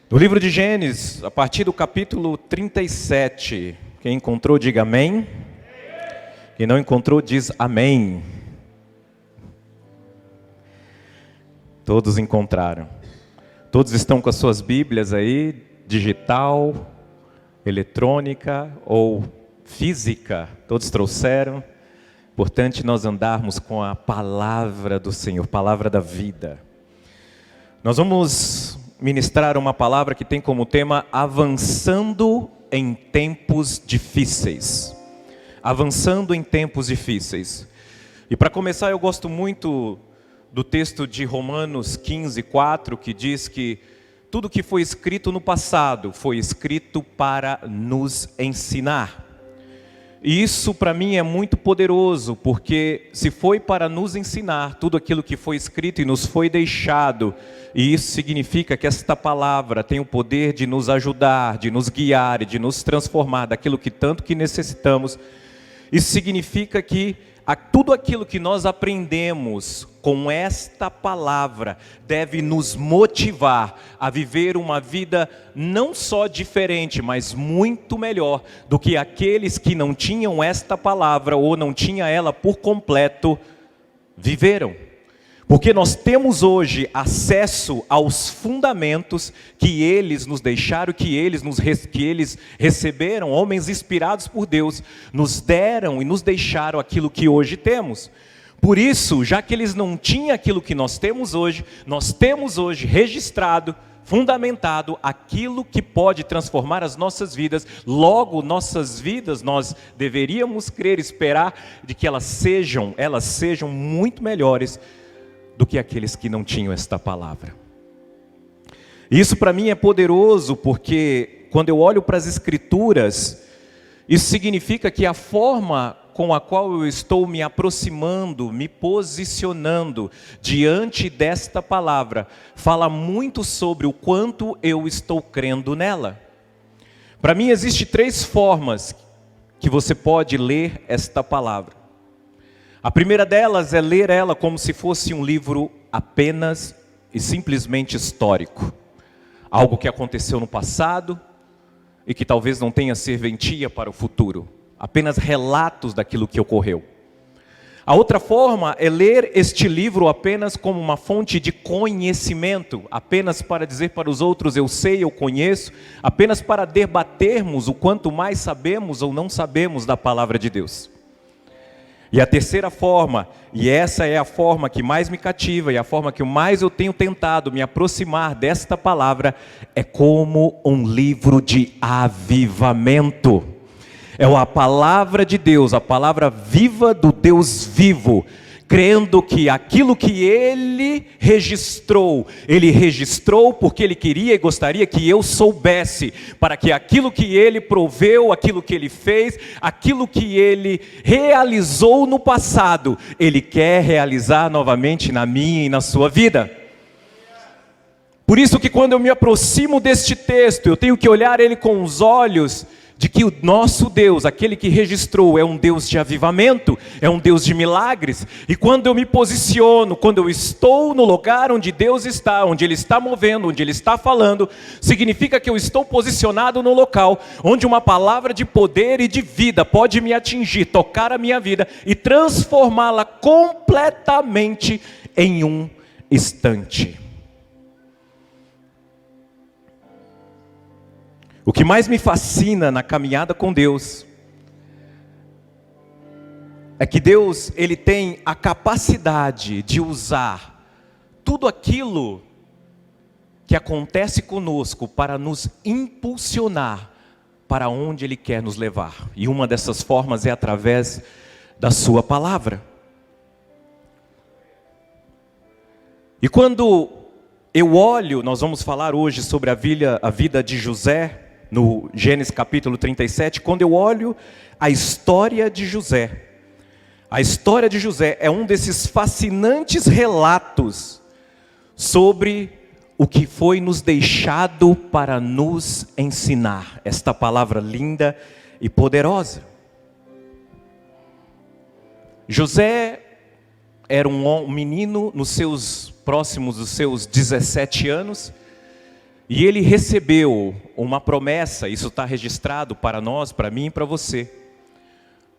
No livro de Gênesis, a partir do capítulo 37, quem encontrou diga amém, quem não encontrou diz amém. Todos encontraram, todos estão com as suas Bíblias aí, digital, eletrônica ou física, todos trouxeram. Importante nós andarmos com a palavra do Senhor, palavra da vida. Nós vamos ministrar uma palavra que tem como tema avançando em tempos difíceis. Avançando em tempos difíceis. E para começar, eu gosto muito do texto de Romanos 15:4, que diz que tudo que foi escrito no passado foi escrito para nos ensinar. E isso para mim é muito poderoso, porque se foi para nos ensinar tudo aquilo que foi escrito e nos foi deixado, e isso significa que esta palavra tem o poder de nos ajudar, de nos guiar e de nos transformar daquilo que tanto que necessitamos. Isso significa que tudo aquilo que nós aprendemos com esta palavra deve nos motivar a viver uma vida não só diferente, mas muito melhor do que aqueles que não tinham esta palavra ou não tinham ela por completo viveram. Porque nós temos hoje acesso aos fundamentos que eles nos deixaram, que eles receberam, homens inspirados por Deus, nos deram e nos deixaram aquilo que hoje temos. Por isso, já que eles não tinham aquilo que nós temos hoje registrado, fundamentado, aquilo que pode transformar as nossas vidas. Logo, nossas vidas, nós deveríamos crer, esperar de que elas sejam muito melhores do que aqueles que não tinham esta palavra. Isso para mim é poderoso, porque quando eu olho para as Escrituras, isso significa que a forma com a qual eu estou me aproximando, me posicionando diante desta palavra, fala muito sobre o quanto eu estou crendo nela. Para mim existem 3 formas que você pode ler esta palavra. A primeira delas é ler ela como se fosse um livro apenas e simplesmente histórico. Algo que aconteceu no passado e que talvez não tenha serventia para o futuro. Apenas relatos daquilo que ocorreu. A outra forma é ler este livro apenas como uma fonte de conhecimento. Apenas para dizer para os outros, eu sei, eu conheço. Apenas para debatermos o quanto mais sabemos ou não sabemos da palavra de Deus. E a terceira forma, e essa é a forma que mais me cativa, e a forma que mais eu tenho tentado me aproximar desta palavra, é como um livro de avivamento. É a palavra de Deus, a palavra viva do Deus vivo, crendo que aquilo que Ele registrou porque Ele queria e gostaria que eu soubesse, para que aquilo que Ele proveu, aquilo que Ele fez, aquilo que Ele realizou no passado, Ele quer realizar novamente na minha e na sua vida. Por isso que quando eu me aproximo deste texto, eu tenho que olhar ele com os olhos de que o nosso Deus, aquele que registrou, é um Deus de avivamento, é um Deus de milagres. E quando eu me posiciono, quando eu estou no lugar onde Deus está, onde Ele está movendo, onde Ele está falando, significa que eu estou posicionado no local onde uma palavra de poder e de vida pode me atingir, tocar a minha vida e transformá-la completamente em um instante. O que mais me fascina na caminhada com Deus é que Deus, Ele tem a capacidade de usar tudo aquilo que acontece conosco para nos impulsionar para onde Ele quer nos levar. E uma dessas formas é através da sua palavra. E quando eu olho, nós vamos falar hoje sobre a vida de José, no Gênesis capítulo 37, quando eu olho a história de José. A história de José é um desses fascinantes relatos sobre o que foi nos deixado para nos ensinar. Esta palavra linda e poderosa. José era um menino próximos dos seus 17 anos, E ele recebeu uma promessa, isso está registrado para nós, para mim e para você.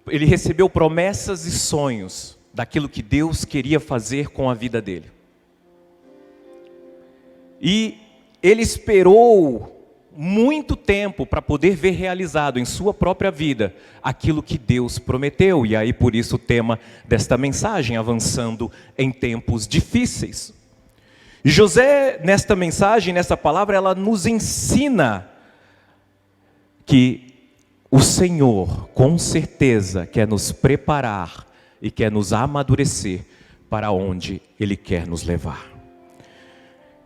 Ele recebeu promessas e sonhos daquilo que Deus queria fazer com a vida dele. E ele esperou muito tempo para poder ver realizado em sua própria vida aquilo que Deus prometeu. E aí por isso o tema desta mensagem, avançando em tempos difíceis. E José, nesta mensagem, nessa palavra, ela nos ensina que o Senhor, com certeza, quer nos preparar e quer nos amadurecer para onde Ele quer nos levar.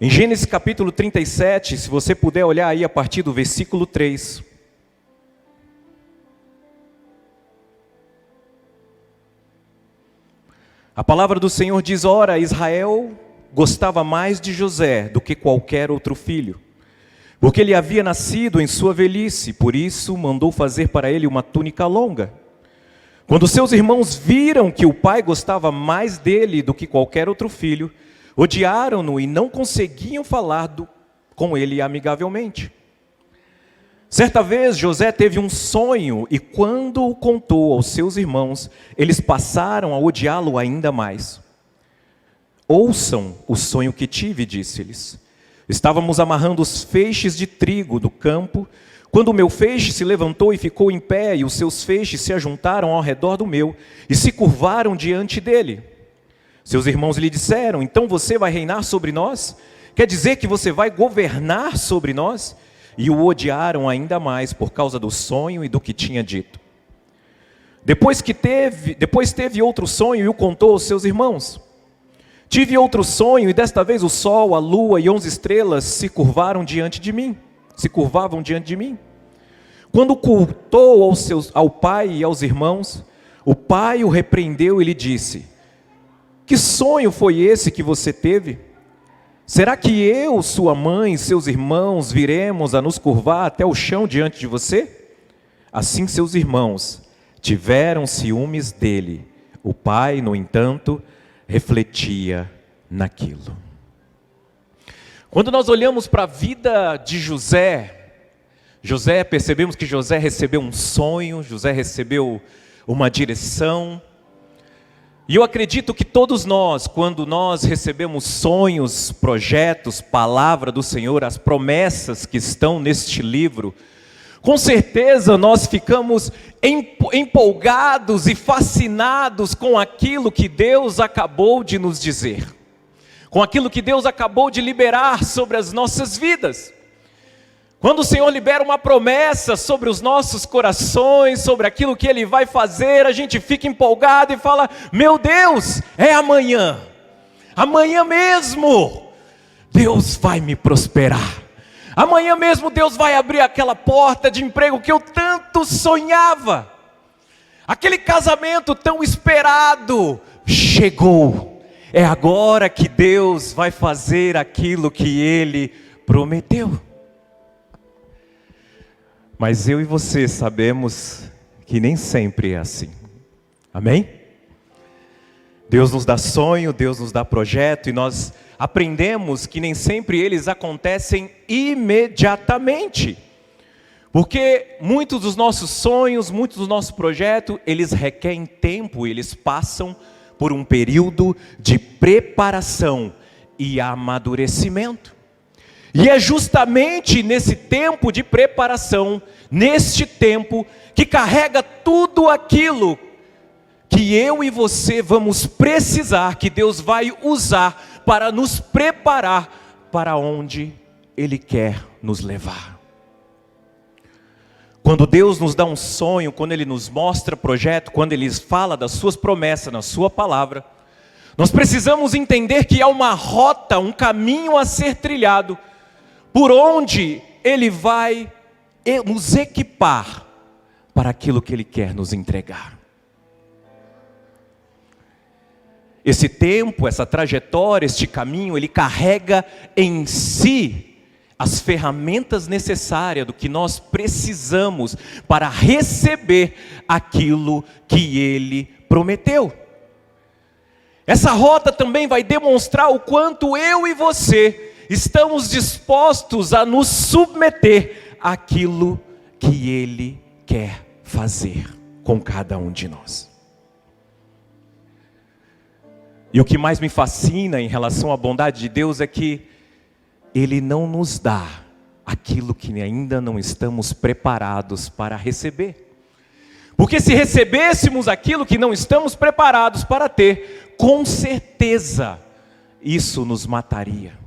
Em Gênesis capítulo 37, se você puder olhar aí a partir do versículo 3. A palavra do Senhor diz: ora, Israel gostava mais de José do que qualquer outro filho, porque ele havia nascido em sua velhice, por isso mandou fazer para ele uma túnica longa. Quando seus irmãos viram que o pai gostava mais dele do que qualquer outro filho, odiaram-no e não conseguiam falar com ele amigavelmente. Certa vez José teve um sonho e quando o contou aos seus irmãos, eles passaram a odiá-lo ainda mais. Ouçam o sonho que tive, disse-lhes. Estávamos amarrando os feixes de trigo do campo, quando o meu feixe se levantou e ficou em pé, e os seus feixes se ajuntaram ao redor do meu, e se curvaram diante dele. Seus irmãos lhe disseram: então você vai reinar sobre nós? Quer dizer que você vai governar sobre nós? E o odiaram ainda mais por causa do sonho e do que tinha dito. Depois teve outro sonho e o contou aos seus irmãos. Tive outro sonho e desta vez o sol, a lua e 11 estrelas se curvavam diante de mim. Quando contou ao pai e aos irmãos, o pai o repreendeu e lhe disse: que sonho foi esse que você teve? Será que eu, sua mãe e seus irmãos viremos a nos curvar até o chão diante de você? Assim seus irmãos tiveram ciúmes dele. O pai, no entanto, refletia naquilo. Quando nós olhamos para a vida de José, percebemos que José recebeu um sonho, José recebeu uma direção. E eu acredito que todos nós, quando nós recebemos sonhos, projetos, palavra do Senhor, as promessas que estão neste livro, com certeza nós ficamos empolgados e fascinados com aquilo que Deus acabou de nos dizer, com aquilo que Deus acabou de liberar sobre as nossas vidas. Quando o Senhor libera uma promessa sobre os nossos corações, sobre aquilo que Ele vai fazer, a gente fica empolgado e fala: meu Deus, é amanhã mesmo, Deus vai me prosperar. Amanhã mesmo Deus vai abrir aquela porta de emprego que eu tanto sonhava. Aquele casamento tão esperado chegou. É agora que Deus vai fazer aquilo que Ele prometeu. Mas eu e você sabemos que nem sempre é assim. Amém? Deus nos dá sonho, Deus nos dá projeto e nós aprendemos que nem sempre eles acontecem imediatamente. Porque muitos dos nossos sonhos, muitos dos nossos projetos, eles requerem tempo, eles passam por um período de preparação e amadurecimento. E é justamente nesse tempo de preparação, neste tempo, que carrega tudo aquilo que eu e você vamos precisar, que Deus vai usar para nos preparar para onde Ele quer nos levar. Quando Deus nos dá um sonho, quando Ele nos mostra projeto, quando Ele fala das suas promessas na sua palavra, nós precisamos entender que há uma rota, um caminho a ser trilhado, por onde Ele vai nos equipar para aquilo que Ele quer nos entregar. Esse tempo, essa trajetória, este caminho, ele carrega em si as ferramentas necessárias do que nós precisamos para receber aquilo que Ele prometeu. Essa rota também vai demonstrar o quanto eu e você estamos dispostos a nos submeter àquilo que Ele quer fazer com cada um de nós. E o que mais me fascina em relação à bondade de Deus é que Ele não nos dá aquilo que ainda não estamos preparados para receber. Porque se recebêssemos aquilo que não estamos preparados para ter, com certeza isso nos mataria.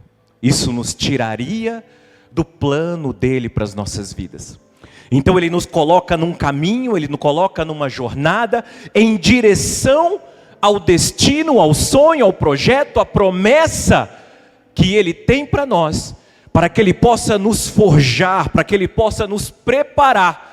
Isso nos tiraria do plano dele para as nossas vidas. Então Ele nos coloca num caminho, Ele nos coloca numa jornada em direção ao destino, ao sonho, ao projeto, à promessa que Ele tem para nós, para que Ele possa nos forjar, para que Ele possa nos preparar,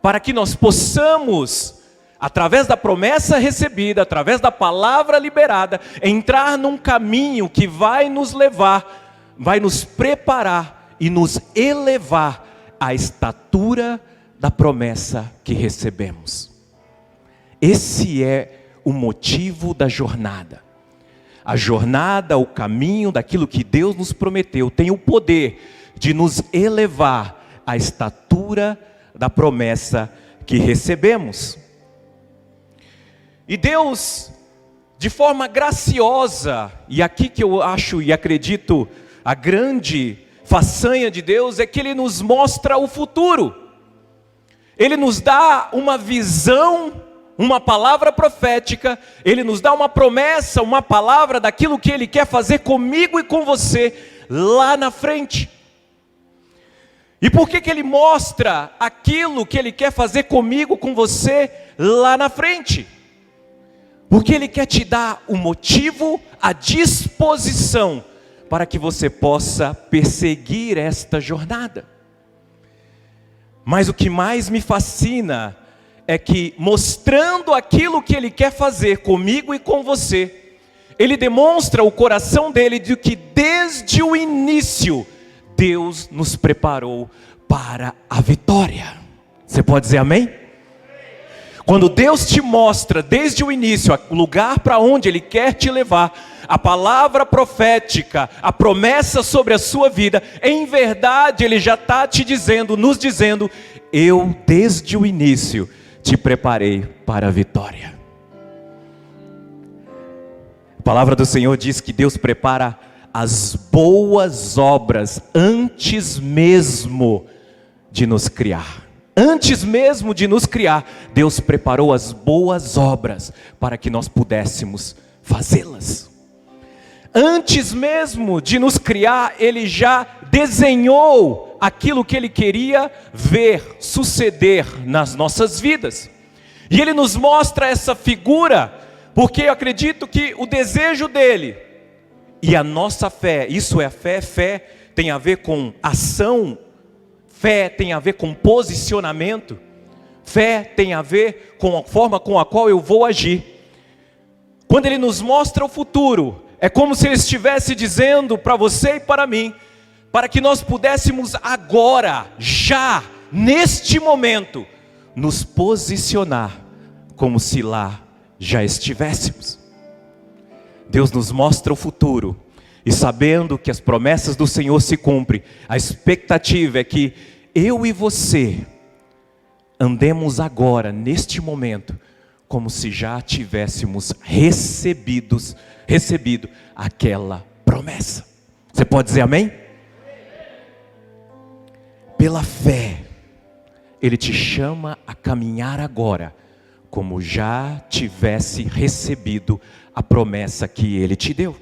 para que nós possamos, através da promessa recebida, através da palavra liberada, entrar num caminho que vai nos levar, vai nos preparar e nos elevar à estatura da promessa que recebemos. Esse é o motivo da jornada. A jornada, o caminho daquilo que Deus nos prometeu, tem o poder de nos elevar à estatura da promessa que recebemos. E Deus, de forma graciosa, e aqui que eu acho e acredito a grande façanha de Deus, é que Ele nos mostra o futuro. Ele nos dá uma visão, uma palavra profética, Ele nos dá uma promessa, uma palavra daquilo que Ele quer fazer comigo e com você lá na frente. E por que Ele mostra aquilo que Ele quer fazer comigo, com você lá na frente? Porque Ele quer te dar o motivo, a disposição, para que você possa perseguir esta jornada. Mas o que mais me fascina é que, mostrando aquilo que Ele quer fazer comigo e com você, Ele demonstra o coração dele de que desde o início Deus nos preparou para a vitória. Você pode dizer amém? Quando Deus te mostra desde o início o lugar para onde Ele quer te levar, a palavra profética, a promessa sobre a sua vida, em verdade Ele já está te dizendo, nos dizendo: eu desde o início te preparei para a vitória. A palavra do Senhor diz que Deus prepara as boas obras antes mesmo de nos criar. Antes mesmo de nos criar, Deus preparou as boas obras para que nós pudéssemos fazê-las. Antes mesmo de nos criar, Ele já desenhou aquilo que Ele queria ver suceder nas nossas vidas. E Ele nos mostra essa figura, porque eu acredito que o desejo dEle e a nossa fé, isso é a fé, fé tem a ver com ação, fé tem a ver com posicionamento, fé tem a ver com a forma com a qual eu vou agir. Quando Ele nos mostra o futuro, é como se Ele estivesse dizendo para você e para mim, para que nós pudéssemos agora, já, neste momento, nos posicionar como se lá já estivéssemos. Deus nos mostra o futuro, e sabendo que as promessas do Senhor se cumprem, a expectativa é que eu e você andemos agora, neste momento, como se já tivéssemos recebido aquela promessa. Você pode dizer amém? Pela fé, Ele te chama a caminhar agora, como já tivesse recebido a promessa que Ele te deu.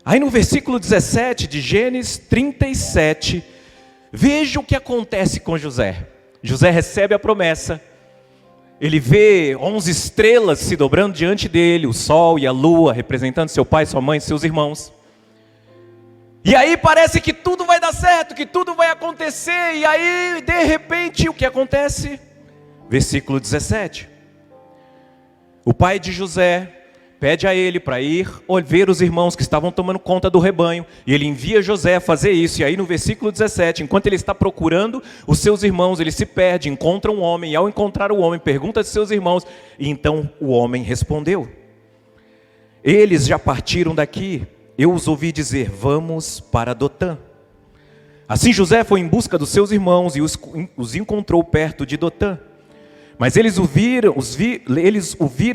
Aí no versículo 17 de Gênesis 37, veja o que acontece com José. José recebe a promessa, ele vê 11 estrelas se dobrando diante dele, o sol e a lua, representando seu pai, sua mãe e seus irmãos. E aí parece que tudo vai dar certo, que tudo vai acontecer, e aí de repente o que acontece? Versículo 17. O pai de José pede a ele para ir ver os irmãos que estavam tomando conta do rebanho, e ele envia José a fazer isso. E aí no versículo 17, enquanto ele está procurando os seus irmãos, ele se perde, encontra um homem, e ao encontrar o homem, pergunta a seus irmãos, e então o homem respondeu: eles já partiram daqui, eu os ouvi dizer: vamos para Dotã. Assim José foi em busca dos seus irmãos e os encontrou perto de Dotã. Mas eles o viram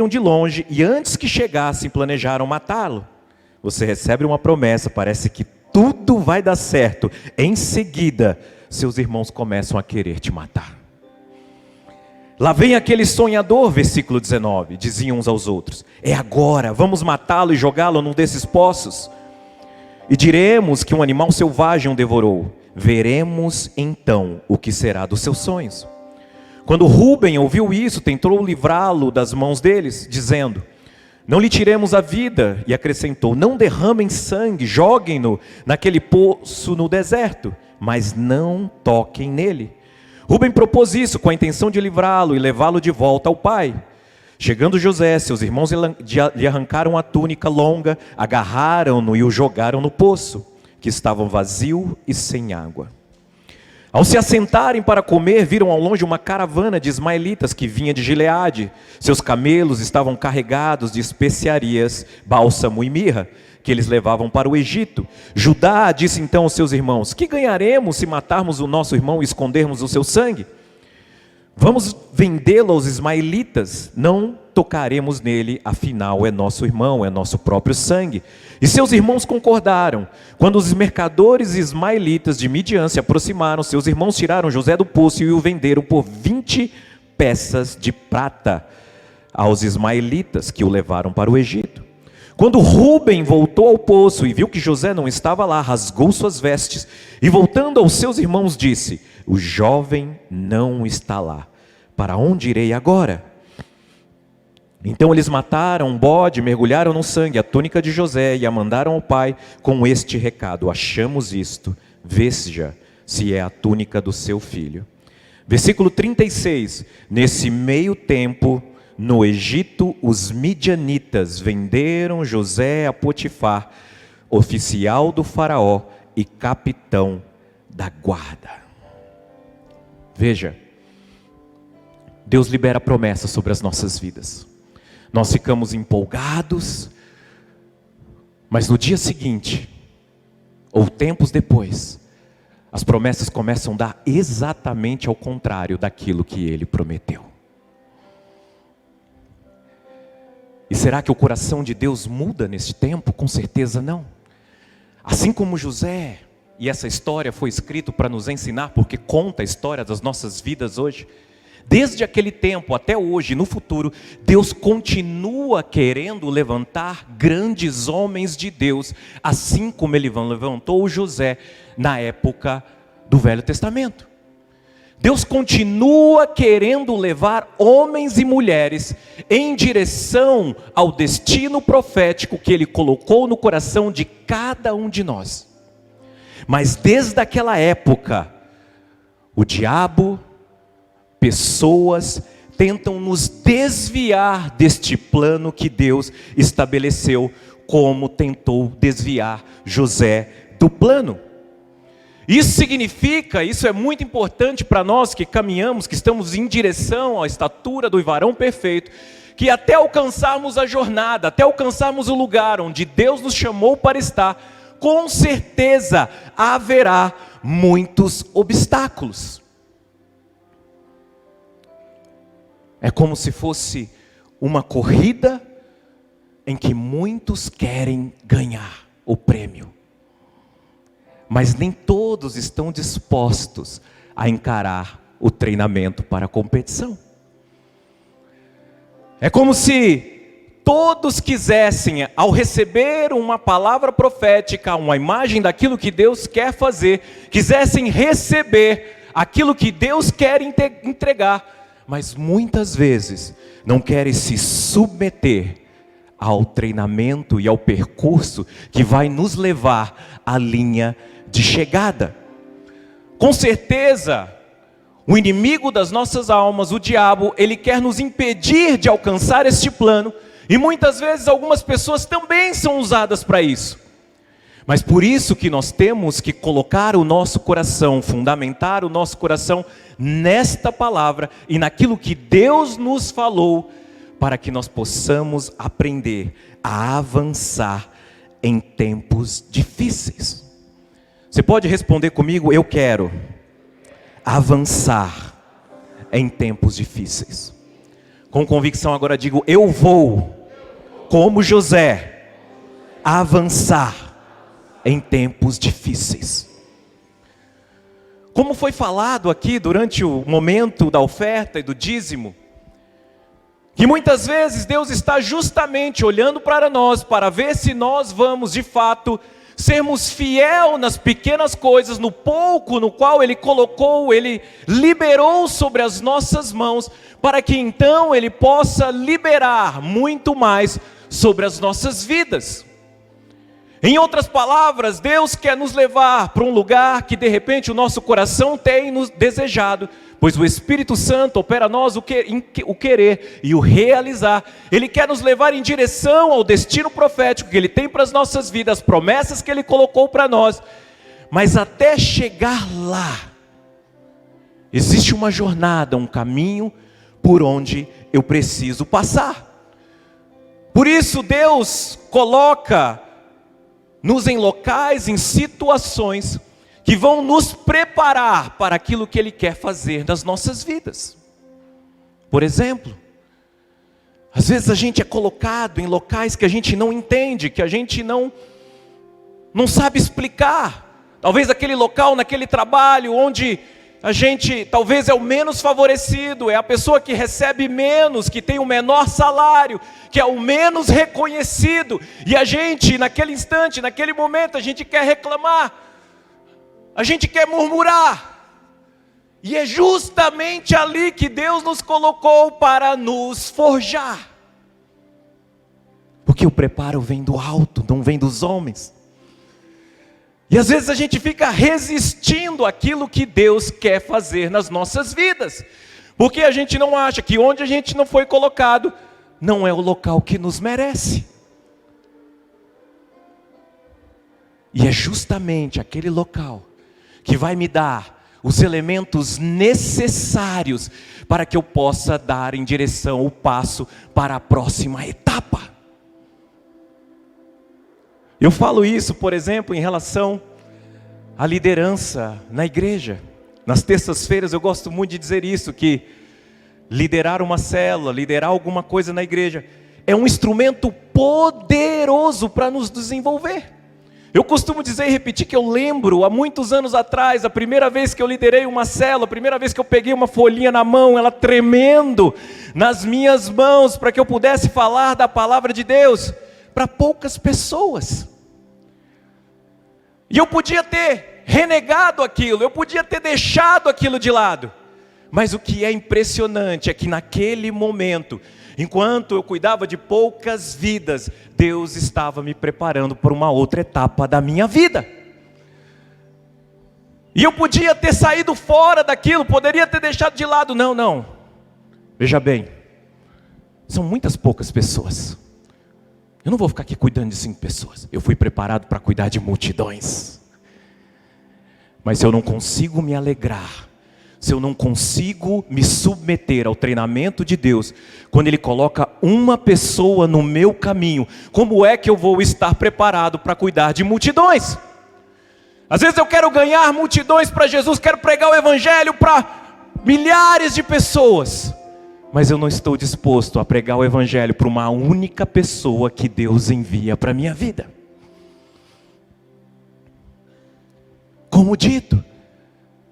de longe e antes que chegassem planejaram matá-lo. Você recebe uma promessa, parece que tudo vai dar certo. Em seguida, seus irmãos começam a querer te matar. Lá vem aquele sonhador, versículo 19, diziam uns aos outros: é agora, vamos matá-lo e jogá-lo num desses poços. E diremos que um animal selvagem o devorou. Veremos então o que será dos seus sonhos. Quando Rúben ouviu isso, tentou livrá-lo das mãos deles, dizendo: não lhe tiremos a vida. E acrescentou: não derramem sangue, joguem-no naquele poço no deserto, mas não toquem nele. Rúben propôs isso com a intenção de livrá-lo e levá-lo de volta ao pai. Chegando José, seus irmãos lhe arrancaram a túnica longa, agarraram-no e o jogaram no poço, que estava vazio e sem água. Ao se assentarem para comer, viram ao longe uma caravana de ismaelitas que vinha de Gileade. Seus camelos estavam carregados de especiarias, bálsamo e mirra, que eles levavam para o Egito. Judá disse então aos seus irmãos: que ganharemos se matarmos o nosso irmão e escondermos o seu sangue? Vamos vendê-lo aos ismaelitas, não tocaremos nele, afinal é nosso irmão, é nosso próprio sangue. E seus irmãos concordaram. Quando os mercadores ismaelitas de Midian se aproximaram, seus irmãos tiraram José do poço e o venderam por 20 peças de prata aos ismaelitas, que o levaram para o Egito. Quando Rúben voltou ao poço e viu que José não estava lá, rasgou suas vestes e, voltando aos seus irmãos, disse: o jovem não está lá, para onde irei agora? Então eles mataram um bode, mergulharam no sangue a túnica de José e a mandaram ao pai com este recado: achamos isto, veja se é a túnica do seu filho. Versículo 36, nesse meio tempo, no Egito, os midianitas venderam José a Potifar, oficial do faraó e capitão da guarda. Veja, Deus libera promessas sobre as nossas vidas. Nós ficamos empolgados, mas no dia seguinte, ou tempos depois, as promessas começam a dar exatamente ao contrário daquilo que Ele prometeu. E será que o coração de Deus muda neste tempo? Com certeza não. Assim como José, e essa história foi escrita para nos ensinar, porque conta a história das nossas vidas hoje. Desde aquele tempo até hoje, no futuro, Deus continua querendo levantar grandes homens de Deus, assim como Ele levantou José na época do Velho Testamento. Deus continua querendo levar homens e mulheres em direção ao destino profético que Ele colocou no coração de cada um de nós. Mas desde aquela época, o diabo, pessoas tentam nos desviar deste plano que Deus estabeleceu, como tentou desviar José do plano. Isso significa, isso é muito importante para nós que caminhamos, que estamos em direção à estatura do varão perfeito, que até alcançarmos a jornada, até alcançarmos o lugar onde Deus nos chamou para estar, com certeza haverá muitos obstáculos. É como se fosse uma corrida em que muitos querem ganhar o prêmio, mas nem todos estão dispostos a encarar o treinamento para a competição. É como se todos quisessem, ao receber uma palavra profética, uma imagem daquilo que Deus quer fazer, quisessem receber aquilo que Deus quer entregar, mas muitas vezes não querem se submeter ao treinamento e ao percurso que vai nos levar à linha de chegada. Com certeza, o inimigo das nossas almas, o diabo, ele quer nos impedir de alcançar este plano, e muitas vezes algumas pessoas também são usadas para isso. Mas por isso que nós temos que colocar o nosso coração, fundamentar o nosso coração nesta palavra e naquilo que Deus nos falou, para que nós possamos aprender a avançar em tempos difíceis. Você pode responder comigo? Eu quero avançar em tempos difíceis. Com convicção agora digo, eu vou, como José, avançar em tempos difíceis. Como foi falado aqui durante o momento da oferta e do dízimo, que muitas vezes Deus está justamente olhando para nós, para ver se nós vamos de fato sermos fiel nas pequenas coisas, no pouco no qual Ele colocou, Ele liberou sobre as nossas mãos, para que então Ele possa liberar muito mais sobre as nossas vidas. Em outras palavras, Deus quer nos levar para um lugar que de repente o nosso coração tem nos desejado, pois o Espírito Santo opera nós o querer e o realizar. Ele quer nos levar em direção ao destino profético que Ele tem para as nossas vidas, as promessas que Ele colocou para nós. Mas até chegar lá, existe uma jornada, um caminho por onde eu preciso passar. Por isso Deus coloca-nos em locais, em situações que vão nos preparar para aquilo que Ele quer fazer nas nossas vidas. Por exemplo, às vezes a gente é colocado em locais que a gente não entende, que a gente não sabe explicar. Talvez aquele local, naquele trabalho, onde a gente talvez é o menos favorecido, é a pessoa que recebe menos, que tem o menor salário, que é o menos reconhecido. E a gente, naquele instante, naquele momento, a gente quer reclamar. A gente quer murmurar, e é justamente ali que Deus nos colocou para nos forjar, porque o preparo vem do alto, não vem dos homens. E às vezes a gente fica resistindo àquilo que Deus quer fazer nas nossas vidas, porque a gente não acha que onde a gente não foi colocado, não é o local que nos merece. E é justamente aquele local que vai me dar os elementos necessários para que eu possa dar em direção o passo para a próxima etapa. Eu falo isso, por exemplo, em relação à liderança na igreja. Nas terças-feiras eu gosto muito de dizer isso, que liderar uma célula, liderar alguma coisa na igreja, é um instrumento poderoso para nos desenvolver. Eu costumo dizer e repetir que eu lembro, há muitos anos atrás, a primeira vez que eu liderei uma célula, a primeira vez que eu peguei uma folhinha na mão, ela tremendo nas minhas mãos, para que eu pudesse falar da palavra de Deus para poucas pessoas. E eu podia ter renegado aquilo, eu podia ter deixado aquilo de lado. Mas o que é impressionante é que naquele momento, enquanto eu cuidava de poucas vidas, Deus estava me preparando para uma outra etapa da minha vida. E eu podia ter saído fora daquilo, poderia ter deixado de lado. Não. Veja bem, são muitas poucas pessoas. Eu não vou ficar aqui cuidando de 5 pessoas. Eu fui preparado para cuidar de multidões. Mas se eu não consigo me alegrar, se eu não consigo me submeter ao treinamento de Deus, quando Ele coloca uma pessoa no meu caminho, como é que eu vou estar preparado para cuidar de multidões? Às vezes eu quero ganhar multidões para Jesus, quero pregar o Evangelho para milhares de pessoas, mas eu não estou disposto a pregar o Evangelho para uma única pessoa que Deus envia para a minha vida. Como dito,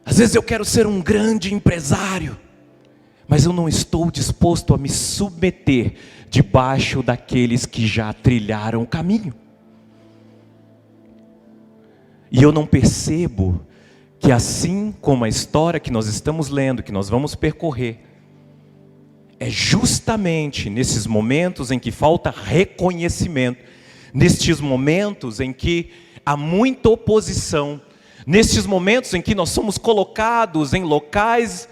às vezes eu quero ser um grande empresário, mas eu não estou disposto a me submeter debaixo daqueles que já trilharam o caminho. E eu não percebo que assim como a história que nós estamos lendo, que nós vamos percorrer, é justamente nesses momentos em que falta reconhecimento, nestes momentos em que há muita oposição, nestes momentos em que nós somos colocados em locais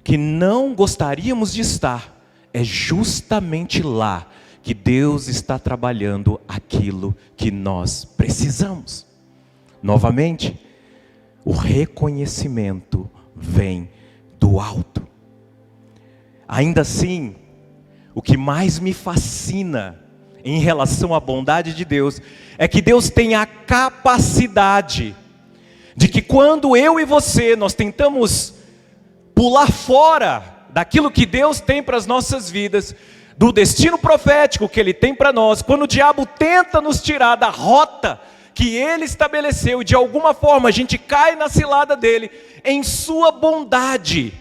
que não gostaríamos de estar, é justamente lá que Deus está trabalhando aquilo que nós precisamos. Novamente, o reconhecimento vem do alto. Ainda assim, o que mais me fascina em relação à bondade de Deus é que Deus tem a capacidade de que quando eu e você nós tentamos pular fora daquilo que Deus tem para as nossas vidas, do destino profético que Ele tem para nós, quando o diabo tenta nos tirar da rota que Ele estabeleceu e de alguma forma a gente cai na cilada dele, em sua bondade,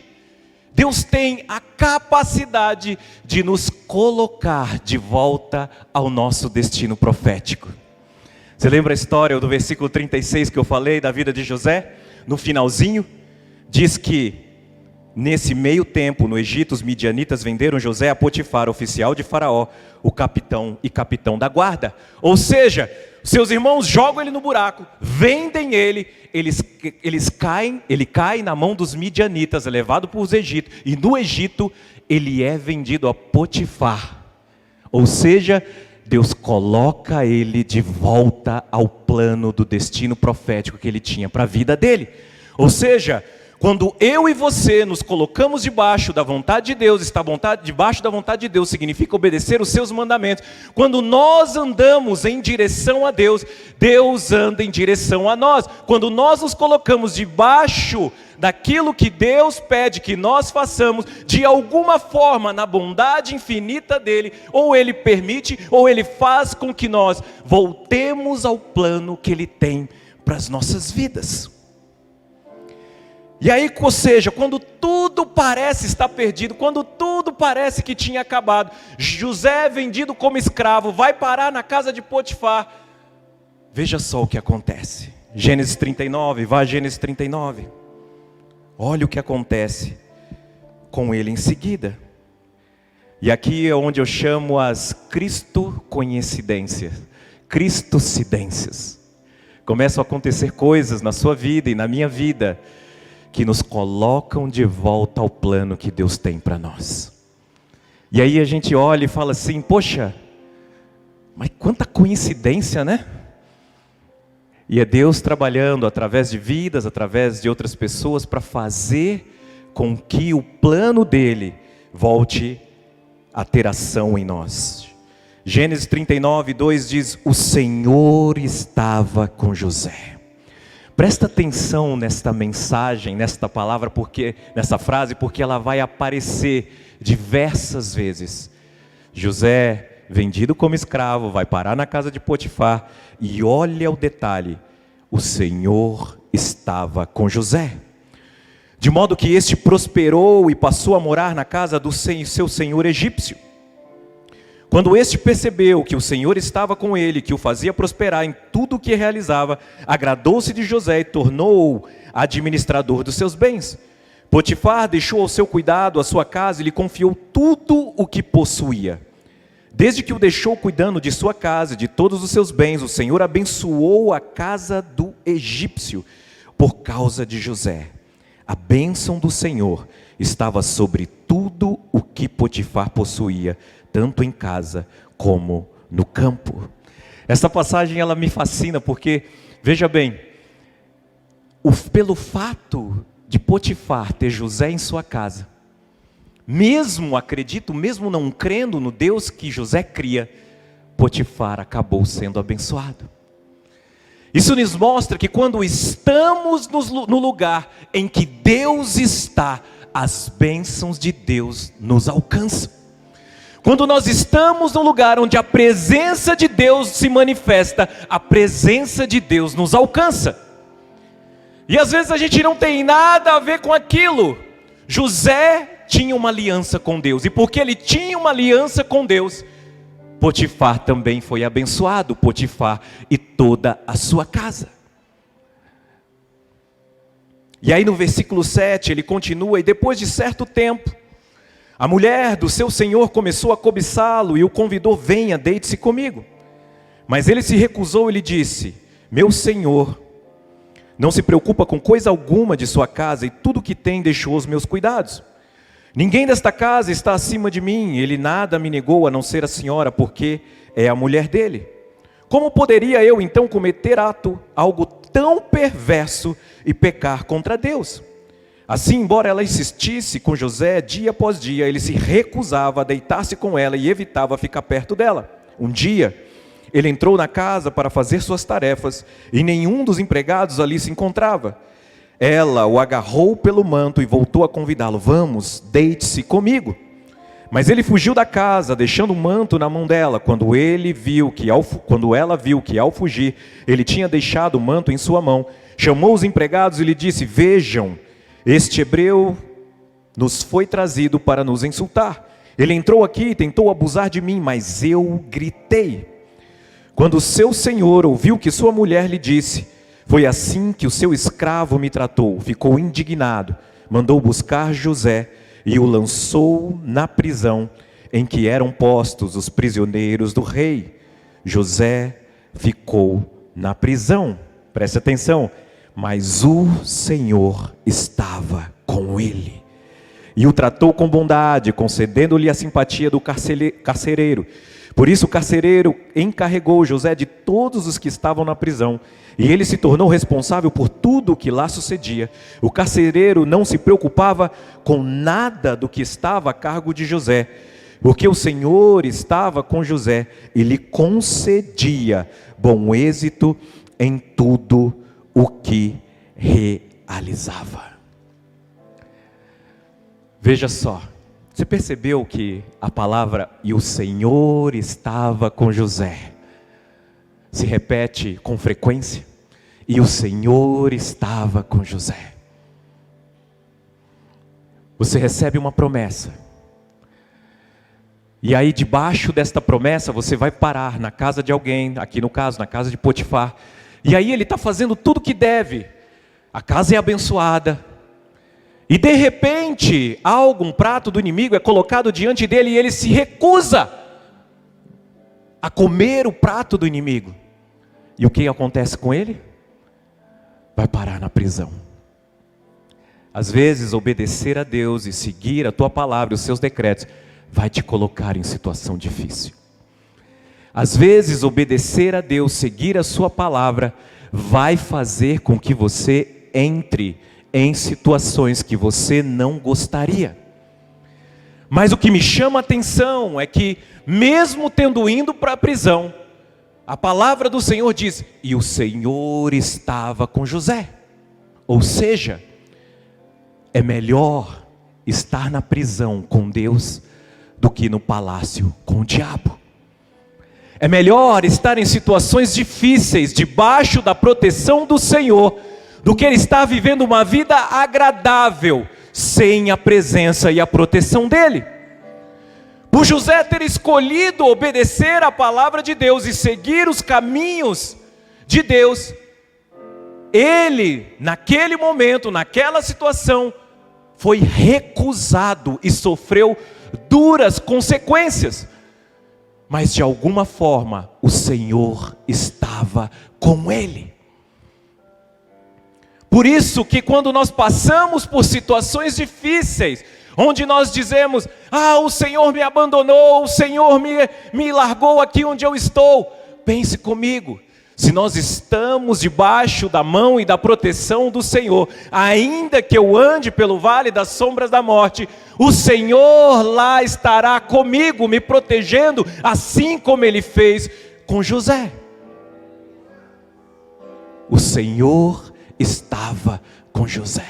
Deus tem a capacidade de nos colocar de volta ao nosso destino profético. Você lembra a história do versículo 36 que eu falei da vida de José? No finalzinho, diz que nesse meio tempo, no Egito, os midianitas venderam José a Potifar, oficial de Faraó, o capitão e capitão da guarda. Ou seus irmãos jogam ele no buraco, vendem ele, ele cai na mão dos midianitas, é levado para os Egito, e no Egito ele é vendido a Potifar. Ou seja, Deus coloca ele de volta ao plano do destino profético que ele tinha para a vida dele. Ou seja, quando eu e você nos colocamos debaixo da vontade de Deus, debaixo da vontade de Deus significa obedecer os seus mandamentos. Quando nós andamos em direção a Deus, Deus anda em direção a nós. Quando nós nos colocamos debaixo daquilo que Deus pede que nós façamos, de alguma forma, na bondade infinita dEle, ou Ele permite, ou Ele faz com que nós voltemos ao plano que Ele tem para as nossas vidas. E aí, ou seja, quando tudo parece estar perdido, quando tudo parece que tinha acabado, José é vendido como escravo, vai parar na casa de Potifar. Veja só o que acontece. Gênesis 39, vá a Gênesis 39. Olha o que acontece com ele em seguida. E aqui é onde eu chamo as cristocoincidências, cristocidências. Começam a acontecer coisas na sua vida e na minha vida, que nos colocam de volta ao plano que Deus tem para nós. E aí a gente olha e fala assim, poxa, mas quanta coincidência, né? E é Deus trabalhando através de vidas, através de outras pessoas, para fazer com que o plano dele volte a ter ação em nós. Gênesis 39, 2 diz, o Senhor estava com José. Presta atenção nesta mensagem, nesta palavra, nessa frase, porque ela vai aparecer diversas vezes. José, vendido como escravo, vai parar na casa de Potifar, e olha o detalhe, o Senhor estava com José. De modo que este prosperou e passou a morar na casa do seu senhor egípcio. Quando este percebeu que o Senhor estava com ele, que o fazia prosperar em tudo o que realizava, agradou-se de José e tornou-o administrador dos seus bens. Potifar deixou ao seu cuidado a sua casa e lhe confiou tudo o que possuía. Desde que o deixou cuidando de sua casa e de todos os seus bens, o Senhor abençoou a casa do egípcio por causa de José. A bênção do Senhor estava sobre tudo o que Potifar possuía, tanto em casa como no campo. Essa passagem ela me fascina porque, veja bem, pelo fato de Potifar ter José em sua casa, mesmo não crendo no Deus que José cria, Potifar acabou sendo abençoado. Isso nos mostra que quando estamos no lugar em que Deus está, as bênçãos de Deus nos alcançam. Quando nós estamos no lugar onde a presença de Deus se manifesta, a presença de Deus nos alcança. E às vezes a gente não tem nada a ver com aquilo. José tinha uma aliança com Deus, e porque ele tinha uma aliança com Deus, Potifar também foi abençoado, Potifar e toda a sua casa. E aí no versículo 7 ele continua, e depois de certo tempo, a mulher do seu senhor começou a cobiçá-lo e o convidou, venha, deite-se comigo. Mas ele se recusou e lhe disse, meu senhor não se preocupa com coisa alguma de sua casa e tudo que tem deixou aos meus cuidados. Ninguém desta casa está acima de mim, ele nada me negou a não ser a senhora, porque é a mulher dele. Como poderia eu então cometer algo tão perverso e pecar contra Deus? Assim, embora ela insistisse com José dia após dia, ele se recusava a deitar-se com ela e evitava ficar perto dela. Um dia, ele entrou na casa para fazer suas tarefas e nenhum dos empregados ali se encontrava. Ela o agarrou pelo manto e voltou a convidá-lo: vamos, deite-se comigo. Mas ele fugiu da casa, deixando o manto na mão dela. Quando ela viu que ao fugir, ele tinha deixado o manto em sua mão, chamou os empregados e lhe disse: vejam, este hebreu nos foi trazido para nos insultar. Ele entrou aqui e tentou abusar de mim, mas eu gritei. Quando seu senhor ouviu que sua mulher lhe disse: foi assim que o seu escravo me tratou, ficou indignado, mandou buscar José e o lançou na prisão em que eram postos os prisioneiros do rei. José ficou na prisão, preste atenção, mas o Senhor estava com ele e o tratou com bondade, concedendo-lhe a simpatia do carcereiro. Por isso o carcereiro encarregou José de todos os que estavam na prisão, e ele se tornou responsável por tudo o que lá sucedia. O carcereiro não se preocupava com nada do que estava a cargo de José, porque o Senhor estava com José e lhe concedia bom êxito em tudo o que realizava. Veja só, você percebeu que a palavra "e o Senhor estava com José" se repete com frequência? E o Senhor estava com José. Você recebe uma promessa, e aí debaixo desta promessa você vai parar na casa de alguém, aqui no caso na casa de Potifar, e aí ele está fazendo tudo o que deve, a casa é abençoada, e de repente um prato do inimigo é colocado diante dele e ele se recusa a comer o prato do inimigo. E o que acontece com ele? Vai parar na prisão. Às vezes obedecer a Deus e seguir a tua palavra e os seus decretos vai te colocar em situação difícil. Às vezes obedecer a Deus, seguir a sua palavra, vai fazer com que você entre em situações que você não gostaria. Mas o que me chama a atenção é que, mesmo tendo ido para a prisão, a palavra do Senhor diz: e o Senhor estava com José. Ou seja, é melhor estar na prisão com Deus do que no palácio com o diabo. É melhor estar em situações difíceis, debaixo da proteção do Senhor, do que ele estar vivendo uma vida agradável, sem a presença e a proteção dele. Por José ter escolhido obedecer à palavra de Deus e seguir os caminhos de Deus, ele, naquele momento, naquela situação, foi recusado e sofreu duras consequências. Mas de alguma forma, o Senhor estava com ele. Por isso que quando nós passamos por situações difíceis, onde nós dizemos: o Senhor me abandonou, o Senhor me largou aqui onde eu estou. Pense comigo, se nós estamos debaixo da mão e da proteção do Senhor, ainda que eu ande pelo vale das sombras da morte, o Senhor lá estará comigo, me protegendo, assim como Ele fez com José. O Senhor estava com José.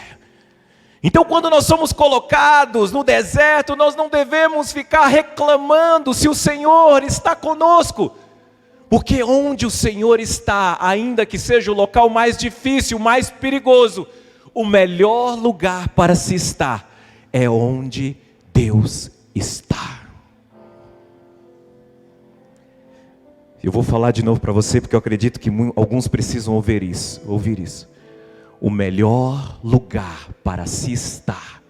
Então, quando nós somos colocados no deserto, nós não devemos ficar reclamando se o Senhor está conosco, porque onde o Senhor está, ainda que seja o local mais difícil, mais perigoso, o melhor lugar para se estar é onde Deus está. Eu vou falar de novo para você, porque eu acredito que alguns precisam ouvir isso. O melhor lugar para se estar,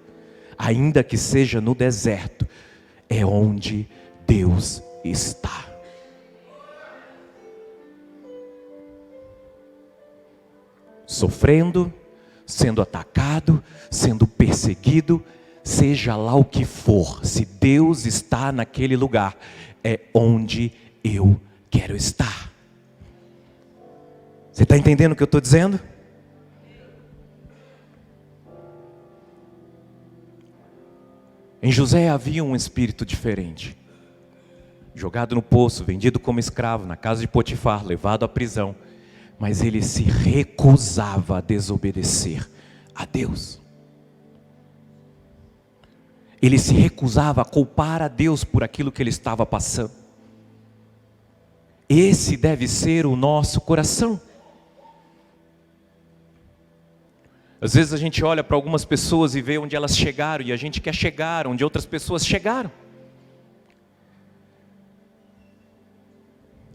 ainda que seja no deserto, é onde Deus está. Sofrendo, sendo atacado, sendo perseguido, seja lá o que for, se Deus está naquele lugar, é onde eu quero estar. Você está entendendo o que eu estou dizendo? Em José havia um espírito diferente. jogado no poço, vendido como escravo, na casa de Potifar, levado à prisão. Mas ele se recusava a desobedecer a Deus. Ele se recusava a culpar a Deus por aquilo que ele estava passando. Esse deve ser o nosso coração. Às vezes a gente olha para algumas pessoas e vê onde elas chegaram, e a gente quer chegar onde outras pessoas chegaram.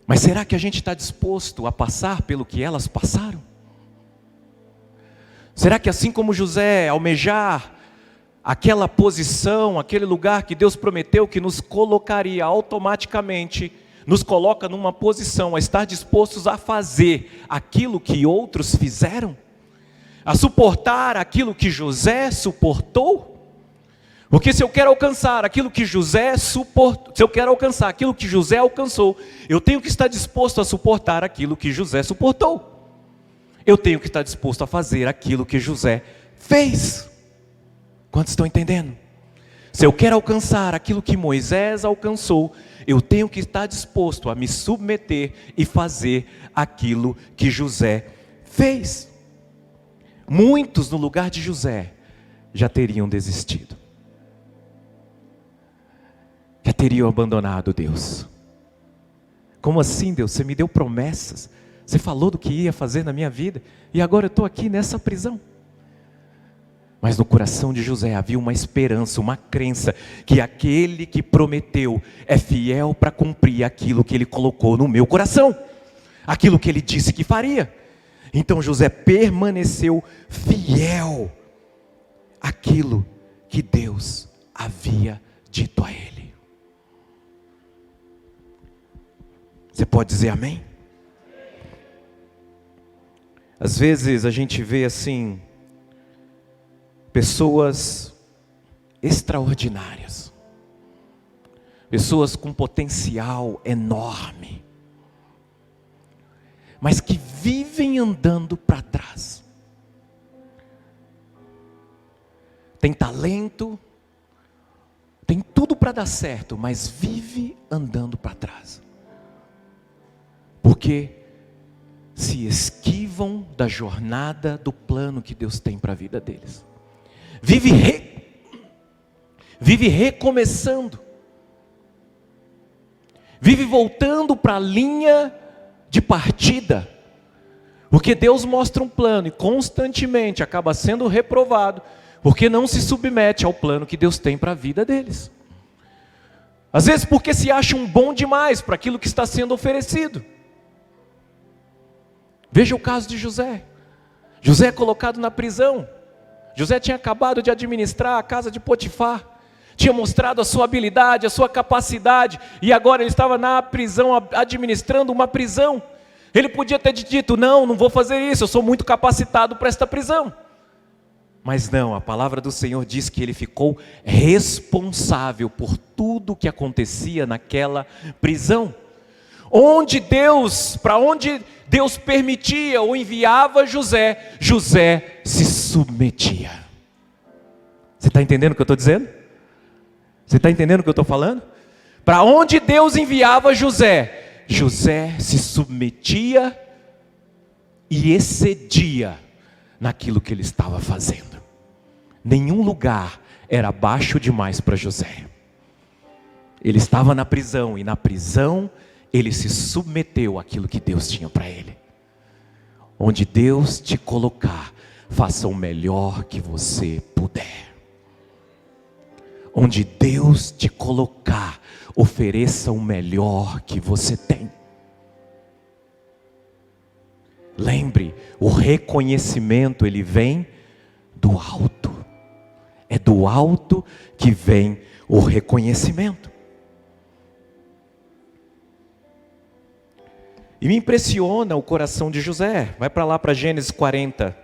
Mas será que a gente está disposto a passar pelo que elas passaram? Será que assim como José almejar aquela posição, aquele lugar que Deus prometeu que nos colocaria automaticamente, nos coloca numa posição a estar dispostos a fazer aquilo que outros fizeram? A suportar aquilo que José suportou? Porque se eu quero alcançar aquilo que José suportou, se eu quero alcançar aquilo que José alcançou, eu tenho que estar disposto a suportar aquilo que José suportou. Eu tenho que estar disposto a fazer aquilo que José fez. Quantos estão entendendo? Se eu quero alcançar aquilo que Moisés alcançou, eu tenho que estar disposto a me submeter e fazer aquilo que José fez. Muitos no lugar de José já teriam desistido. Já teriam abandonado Deus. Como assim, Deus? Você me deu promessas, você falou do que ia fazer na minha vida, e agora eu estou aqui nessa prisão. Mas no coração de José havia uma esperança, uma crença, que aquele que prometeu é fiel para cumprir aquilo que ele colocou no meu coração, aquilo que ele disse que faria. Então José permaneceu fiel àquilo que Deus havia dito a ele. Você pode dizer amém? Às vezes a gente vê assim, pessoas extraordinárias, pessoas com potencial enorme, mas que vivem andando para trás. Tem talento, tem tudo para dar certo, mas vive andando para trás. Porque se esquivam da jornada do plano que Deus tem para a vida deles. Vive recomeçando. Vive voltando para a linha de partida. Porque Deus mostra um plano e constantemente acaba sendo reprovado, porque não se submete ao plano que Deus tem para a vida deles. Às vezes porque se acham bom demais para aquilo que está sendo oferecido. Veja o caso de José. José é colocado na prisão. José tinha acabado de administrar a casa de Potifar, tinha mostrado a sua habilidade, a sua capacidade, e agora ele estava na prisão, administrando uma prisão. Ele podia ter dito, não vou fazer isso, eu sou muito capacitado para esta prisão. Mas não, a palavra do Senhor diz que ele ficou responsável por tudo que acontecia naquela prisão. Para onde Deus permitia ou enviava José, José se submetia. Você está entendendo o que eu estou dizendo? Você está entendendo o que eu estou falando? Para onde Deus enviava José, José se submetia e excedia naquilo que ele estava fazendo. Nenhum lugar era baixo demais para José. Ele estava na prisão, e na prisão ele se submeteu àquilo que Deus tinha para ele. Onde Deus te colocar, faça o melhor que você puder. Onde Deus te colocar, ofereça o melhor que você tem. Lembre, o reconhecimento ele vem do alto. É do alto que vem o reconhecimento. E me impressiona o coração de José. Vai para lá, para Gênesis 40.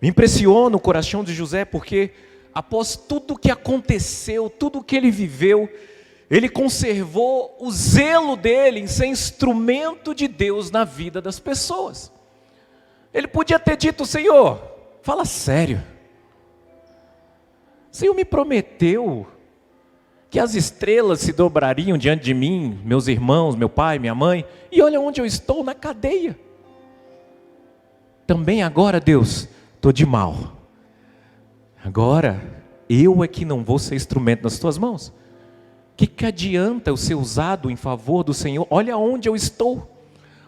Me impressiona o coração de José porque após tudo que aconteceu, tudo que ele viveu, ele conservou o zelo dele em ser instrumento de Deus na vida das pessoas. Ele podia ter dito, Senhor, fala sério. O Senhor me prometeu que as estrelas se dobrariam diante de mim, meus irmãos, meu pai, minha mãe, e olha onde eu estou, na cadeia. Também agora, Deus, estou de mal. Agora, eu é que não vou ser instrumento nas tuas mãos. O que adianta eu ser usado em favor do Senhor? Olha onde eu estou.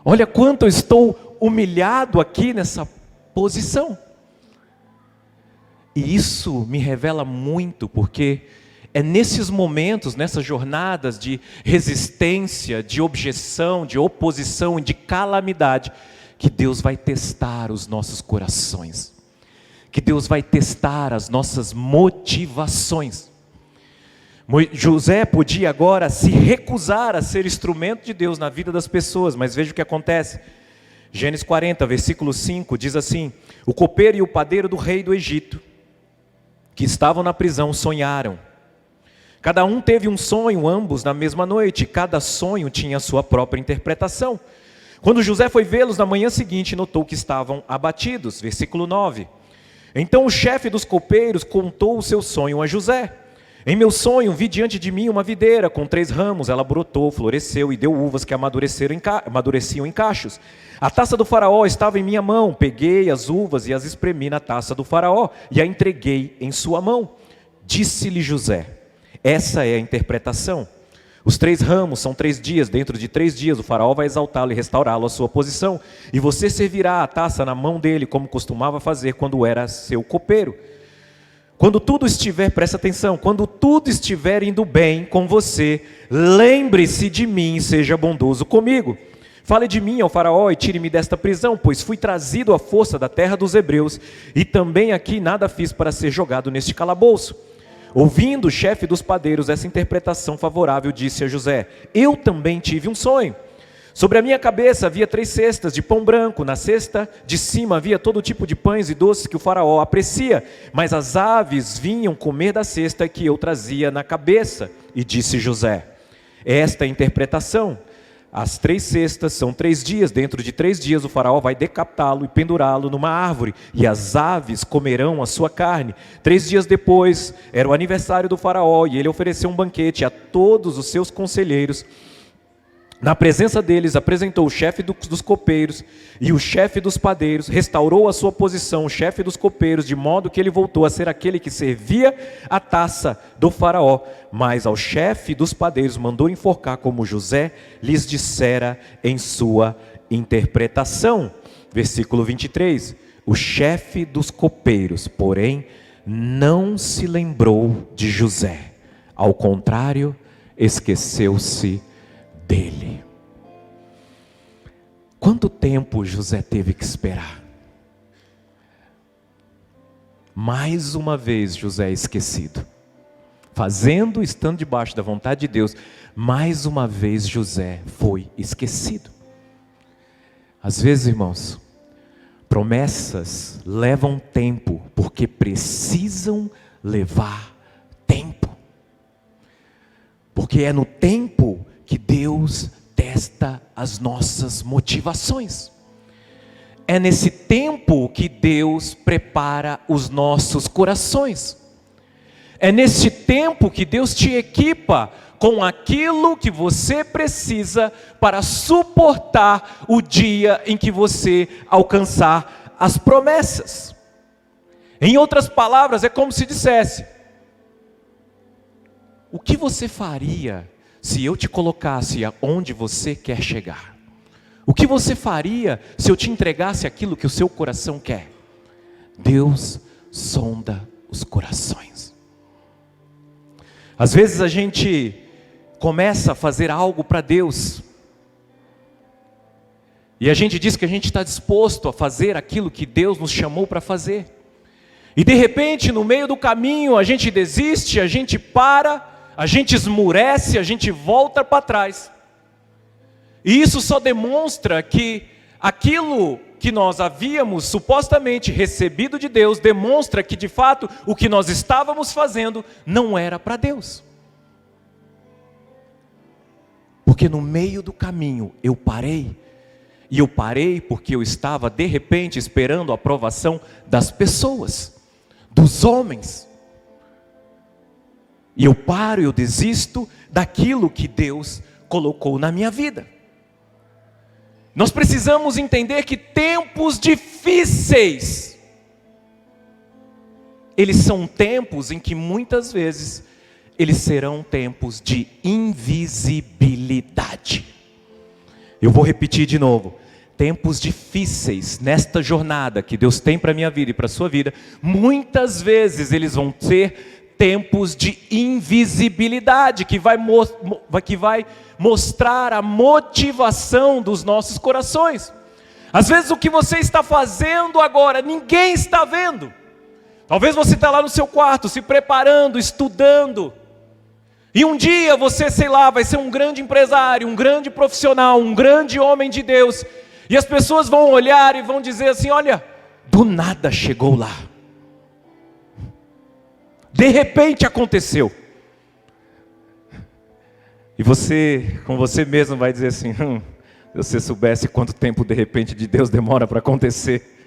Olha quanto eu estou humilhado aqui nessa posição. E isso me revela muito, porque é nesses momentos, nessas jornadas de resistência, de objeção, de oposição e de calamidade, que Deus vai testar os nossos corações, que Deus vai testar as nossas motivações. José podia agora se recusar a ser instrumento de Deus na vida das pessoas, mas veja o que acontece. Gênesis 40, versículo 5, diz assim: o copeiro e o padeiro do rei do Egito, que estavam na prisão, sonharam. Cada um teve um sonho, ambos na mesma noite, cada sonho tinha a sua própria interpretação. Quando José foi vê-los na manhã seguinte, notou que estavam abatidos. Versículo 9. Então o chefe dos copeiros contou o seu sonho a José. Em meu sonho vi diante de mim uma videira com 3 ramos, ela brotou, floresceu e deu uvas que amadureciam em cachos. A taça do faraó estava em minha mão, peguei as uvas e as espremi na taça do faraó e a entreguei em sua mão. Disse-lhe José: essa é a interpretação. Os 3 ramos são 3 dias, dentro de 3 dias o faraó vai exaltá-lo e restaurá-lo à sua posição, e você servirá a taça na mão dele, como costumava fazer quando era seu copeiro. Quando tudo estiver, presta atenção, quando tudo estiver indo bem com você, lembre-se de mim e seja bondoso comigo. Fale de mim ao faraó e tire-me desta prisão, pois fui trazido à força da terra dos hebreus, e também aqui nada fiz para ser jogado neste calabouço. Ouvindo o chefe dos padeiros essa interpretação favorável, disse a José: eu também tive um sonho. Sobre a minha cabeça havia 3 cestas de pão branco, na cesta de cima havia todo tipo de pães e doces que o faraó aprecia, mas as aves vinham comer da cesta que eu trazia na cabeça. E disse José: esta é a interpretação. As 3 cestas são 3 dias, dentro de 3 dias o faraó vai decapitá-lo e pendurá-lo numa árvore, e as aves comerão a sua carne. 3 dias depois era o aniversário do faraó, e ele ofereceu um banquete a todos os seus conselheiros. Na presença deles apresentou o chefe dos copeiros e o chefe dos padeiros, restaurou a sua posição, o chefe dos copeiros, de modo que ele voltou a ser aquele que servia a taça do faraó. Mas ao chefe dos padeiros mandou enforcar, como José lhes dissera em sua interpretação. Versículo 23. O chefe dos copeiros, porém, não se lembrou de José. Ao contrário, esqueceu-se dele. Quanto tempo José teve que esperar? Mais uma vez José é esquecido. Estando debaixo da vontade de Deus, mais uma vez José foi esquecido. Às vezes, irmãos, promessas levam tempo, porque precisam levar tempo. Porque é no tempo que Deus testa as nossas motivações. É nesse tempo que Deus prepara os nossos corações. É nesse tempo que Deus te equipa com aquilo que você precisa para suportar o dia em que você alcançar as promessas. Em outras palavras, é como se dissesse: o que você faria se eu te colocasse aonde você quer chegar? O que você faria se eu te entregasse aquilo que o seu coração quer? Deus sonda os corações. Às vezes a gente começa a fazer algo para Deus, e a gente diz que a gente está disposto a fazer aquilo que Deus nos chamou para fazer, e de repente no meio do caminho a gente desiste, a gente para, a gente esmurece, a gente volta para trás. E isso só demonstra que aquilo que nós havíamos supostamente recebido de Deus, demonstra que de fato o que nós estávamos fazendo não era para Deus. Porque no meio do caminho eu parei, e eu parei porque eu estava de repente esperando a aprovação das pessoas, dos homens. E eu paro, eu desisto daquilo que Deus colocou na minha vida. Nós precisamos entender que tempos difíceis, eles são tempos em que muitas vezes eles serão tempos de invisibilidade. Eu vou repetir de novo. Tempos difíceis nesta jornada que Deus tem para a minha vida e para a sua vida, muitas vezes eles vão ser tempos de invisibilidade, que vai mostrar a motivação dos nossos corações. Às vezes o que você está fazendo agora, ninguém está vendo. Talvez você está lá no seu quarto, se preparando, estudando. E um dia você, sei lá, vai ser um grande empresário, um grande profissional, um grande homem de Deus. E as pessoas vão olhar e vão dizer assim, olha, do nada chegou lá. De repente aconteceu. E você, com você mesmo, vai dizer assim, se você soubesse quanto tempo de repente de Deus demora para acontecer.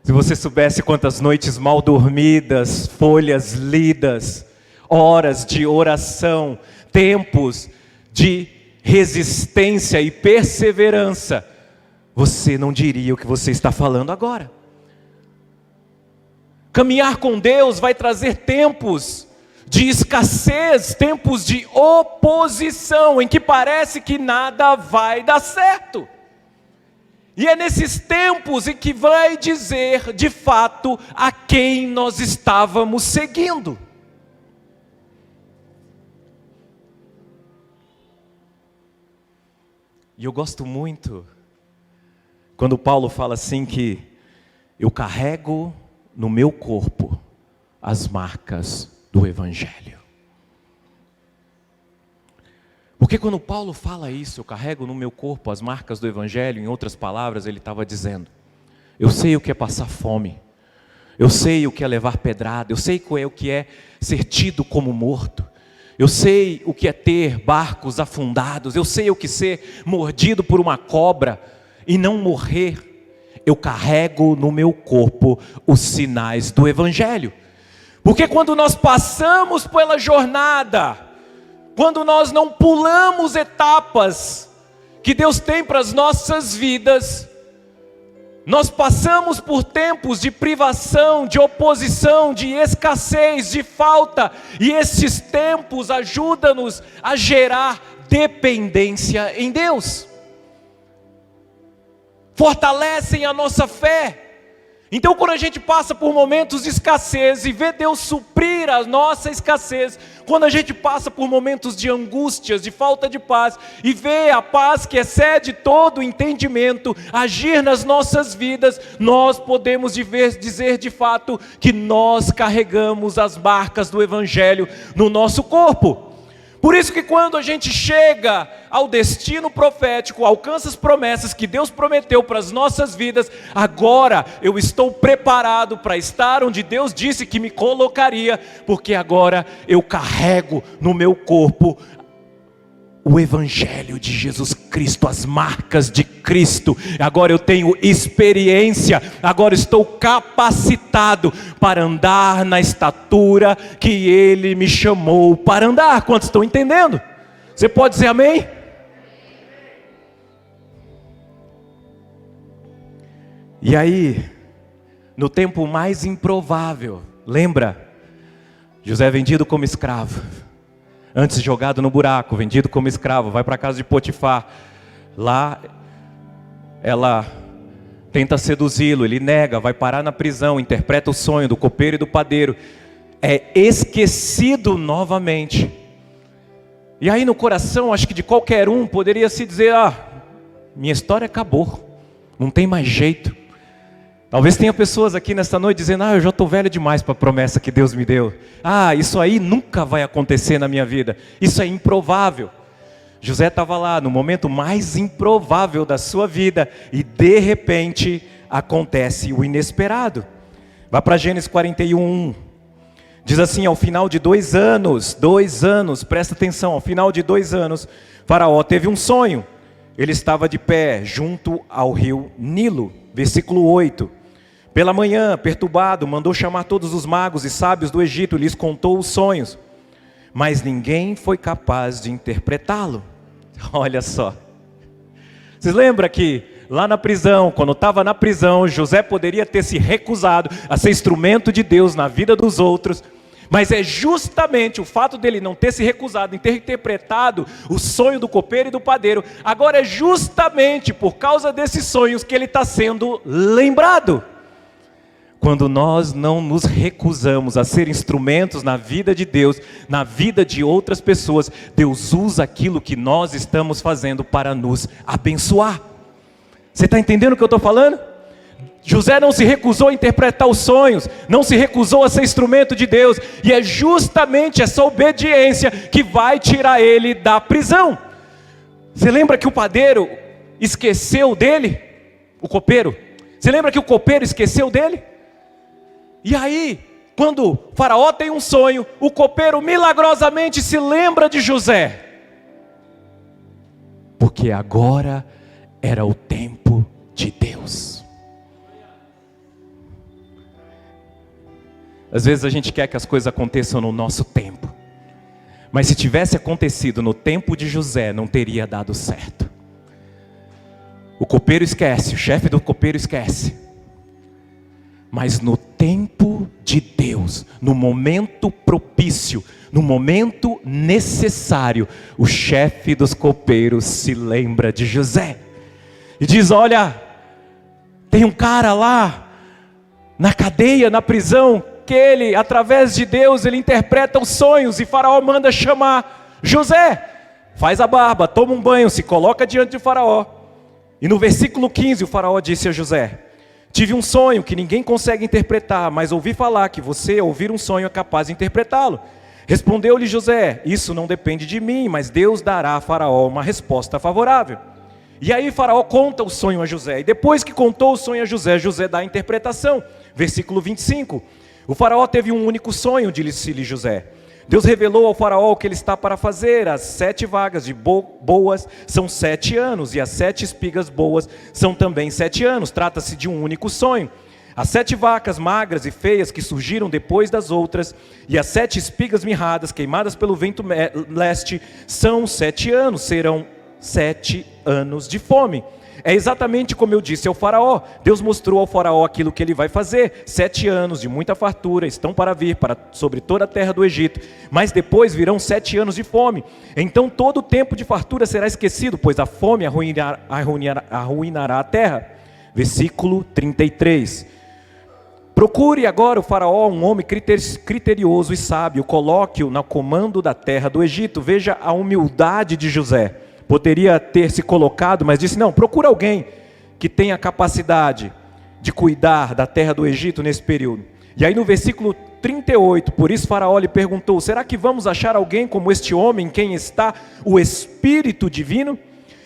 Se você soubesse quantas noites mal dormidas, folhas lidas, horas de oração, tempos de resistência e perseverança, você não diria o que você está falando agora. Caminhar com Deus vai trazer tempos de escassez, tempos de oposição, em que parece que nada vai dar certo. E é nesses tempos em que vai dizer, de fato, a quem nós estávamos seguindo. E eu gosto muito quando Paulo fala assim que eu carrego no meu corpo as marcas do Evangelho. Porque quando Paulo fala isso, eu carrego no meu corpo as marcas do Evangelho, em outras palavras, ele estava dizendo, eu sei o que é passar fome, eu sei o que é levar pedrada, eu sei o que é ser tido como morto, eu sei o que é ter barcos afundados, eu sei o que é ser mordido por uma cobra e não morrer. Eu carrego no meu corpo os sinais do Evangelho. Porque quando nós passamos pela jornada, quando nós não pulamos etapas que Deus tem para as nossas vidas, nós passamos por tempos de privação, de oposição, de escassez, de falta, e esses tempos ajudam-nos a gerar dependência em Deus, fortalecem a nossa fé. Então quando a gente passa por momentos de escassez e vê Deus suprir a nossa escassez, quando a gente passa por momentos de angústias, de falta de paz, e vê a paz que excede todo o entendimento agir nas nossas vidas, nós podemos dizer de fato que nós carregamos as marcas do Evangelho no nosso corpo. Por isso que quando a gente chega ao destino profético, alcança as promessas que Deus prometeu para as nossas vidas, agora eu estou preparado para estar onde Deus disse que me colocaria, porque agora eu carrego no meu corpo o Evangelho de Jesus Cristo, as marcas de Cristo. Agora eu tenho experiência, agora estou capacitado para andar na estatura que Ele me chamou para andar. Quantos estão entendendo? Você pode dizer amém? E aí, no tempo mais improvável, lembra? José é vendido como escravo. Antes jogado no buraco, vendido como escravo, vai para a casa de Potifar. Lá ela tenta seduzi-lo, ele nega, vai parar na prisão, interpreta o sonho do copeiro e do padeiro. É esquecido novamente. E aí no coração, acho que de qualquer um, poderia se dizer, minha história acabou, não tem mais jeito. Talvez tenha pessoas aqui nesta noite dizendo, eu já estou velho demais para a promessa que Deus me deu. Isso aí nunca vai acontecer na minha vida. Isso é improvável. José estava lá no momento mais improvável da sua vida e de repente acontece o inesperado. Vai para Gênesis 41:1. Diz assim, ao final de 2 anos, presta atenção, ao final de 2 anos, Faraó teve um sonho. Ele estava de pé junto ao rio Nilo. Versículo 8. Pela manhã, perturbado, mandou chamar todos os magos e sábios do Egito e lhes contou os sonhos. mas ninguém foi capaz de interpretá-lo. Olha só. Vocês lembram que lá na prisão, quando estava na prisão, José poderia ter se recusado a ser instrumento de Deus na vida dos outros, mas é justamente o fato dele não ter se recusado em ter interpretado o sonho do copeiro e do padeiro, agora é justamente por causa desses sonhos que ele está sendo lembrado. Quando nós não nos recusamos a ser instrumentos na vida de Deus, na vida de outras pessoas, Deus usa aquilo que nós estamos fazendo para nos abençoar. Você está entendendo o que eu estou falando? José não se recusou a interpretar os sonhos, não se recusou a ser instrumento de Deus, e é justamente essa obediência que vai tirar ele da prisão. Você lembra que o padeiro esqueceu dele? O copeiro? Você lembra que o copeiro esqueceu dele? E aí, quando Faraó tem um sonho, o copeiro milagrosamente se lembra de José, porque agora era o tempo de Deus. Às vezes a gente quer que as coisas aconteçam no nosso tempo, mas se tivesse acontecido no tempo de José, não teria dado certo. O copeiro esquece, o chefe do copeiro esquece, mas no tempo de Deus, no momento propício, no momento necessário, o chefe dos copeiros se lembra de José e diz: olha, tem um cara lá na cadeia, na prisão, que ele, através de Deus, ele interpreta os sonhos, e Faraó manda chamar José. Faz a barba, toma um banho, se coloca diante de Faraó. E no versículo 15 o Faraó disse a José: tive um sonho que ninguém consegue interpretar, mas ouvi falar que você, ao ouvir um sonho, é capaz de interpretá-lo. Respondeu-lhe José: isso não depende de mim, mas Deus dará a Faraó uma resposta favorável. E aí Faraó conta o sonho a José, e depois que contou o sonho a José, José dá a interpretação. Versículo 25: o Faraó teve um único sonho, disse-lhe José. Deus revelou ao Faraó o que ele está para fazer. As 7 vagas de boas são 7 anos, e as 7 espigas boas são também 7 anos. Trata-se de um único sonho. As 7 vacas magras e feias que surgiram depois das outras, e as 7 espigas mirradas, queimadas pelo vento leste, são 7 anos, serão 7 anos de fome. É exatamente como eu disse ao Faraó. Deus mostrou ao Faraó aquilo que ele vai fazer. 7 anos de muita fartura estão para vir sobre toda a terra do Egito, mas depois virão 7 anos de fome. Então todo o tempo de fartura será esquecido, pois a fome arruinará a terra. Versículo 33: procure agora o Faraó um homem criterioso e sábio, coloque-o no comando da terra do Egito. Veja a humildade de José. Poderia ter se colocado, mas disse: não, procura alguém que tenha capacidade de cuidar da terra do Egito nesse período. E aí no versículo 38, por isso Faraó lhe perguntou: será que vamos achar alguém como este homem, em quem está o Espírito Divino?